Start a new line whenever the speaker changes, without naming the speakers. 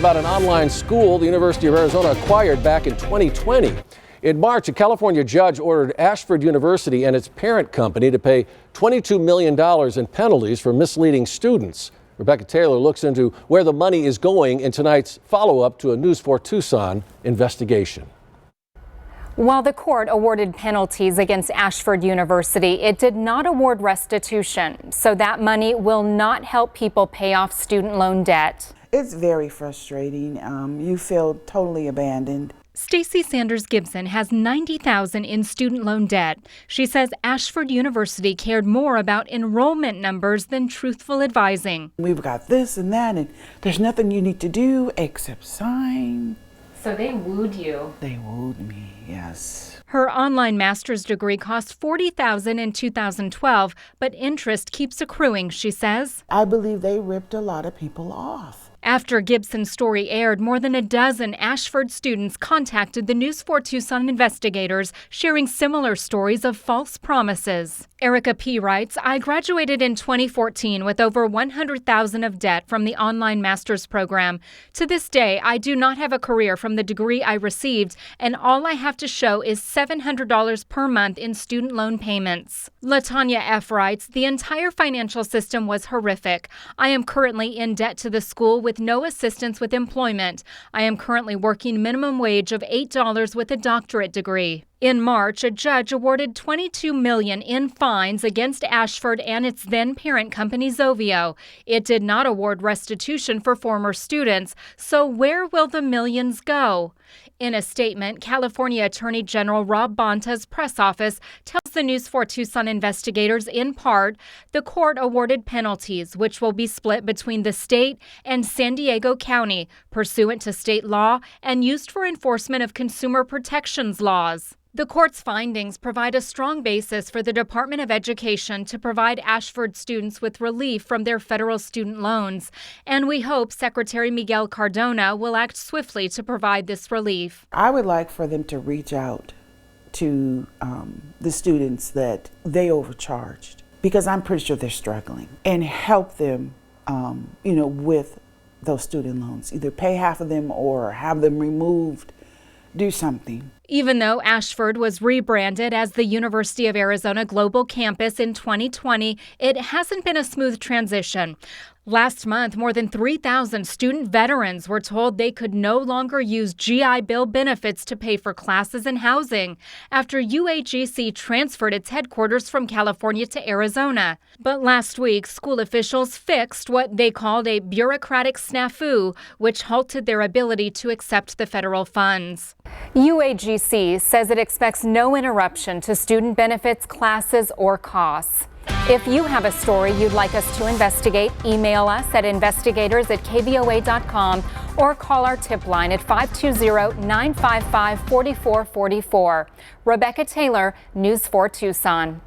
About an online school the University of Arizona acquired back in 2020. In March, a California judge ordered Ashford University and its parent company to pay $22 million in penalties for misleading students. Rebecca Taylor looks into where the money is going in tonight's follow-up to a News 4 Tucson investigation.
While the court awarded penalties against Ashford University, it did not award restitution, so that money will not help people pay off student loan debt.
It's very frustrating. You feel totally abandoned.
Stacey Sanders Gibson has $90,000 in student loan debt. She says Ashford University cared more about enrollment numbers than truthful advising.
We've got this and that, and there's nothing you need to do except sign.
So they wooed you.
They wooed me, yes.
Her online master's degree cost $40,000 in 2012, but interest keeps accruing, she says.
I believe they ripped a lot of people off.
After Gibson's story aired, more than a dozen Ashford students contacted the News 4 Tucson investigators, sharing similar stories of false promises. Erica P. writes, I graduated in 2014 with over $100,000 of debt from the online master's program. To this day, I do not have a career from the degree I received, and all I have to show is $700 per month in student loan payments. LaTanya F. writes, the entire financial system was horrific. I am currently in debt to the school with no assistance with employment. I am currently working minimum wage of $8 with a doctorate degree. In March, a judge awarded $22 million in fines against Ashford and its then parent company Zovio. It did not award restitution for former students, so where will the millions go? In a statement, California Attorney General Rob Bonta's press office tells the News 4 Tucson investigators, in part, the court awarded penalties, which will be split between the state and San Diego County, pursuant to state law and used for enforcement of consumer protections laws. The court's findings provide a strong basis for the Department of Education to provide Ashford students with relief from their federal student loans, and we hope Secretary Miguel Cardona will act swiftly to provide this relief.
I would like for them to reach out to the students that they overcharged, because I'm pretty sure they're struggling, and help them, with those student loans. Either pay half of them or have them removed. Do something.
Even though Ashford was rebranded as the University of Arizona Global Campus in 2020, it hasn't been a smooth transition. Last month, more than 3,000 student veterans were told they could no longer use GI Bill benefits to pay for classes and housing after UAGC transferred its headquarters from California to Arizona. But last week, school officials fixed what they called a bureaucratic snafu, which halted their ability to accept the federal funds. UAGC says it expects no interruption to student benefits, classes, or costs. If you have a story you'd like us to investigate, email us at investigators@kvoa.com or call our tip line at 520-955-4444. Rebecca Taylor, News 4 Tucson.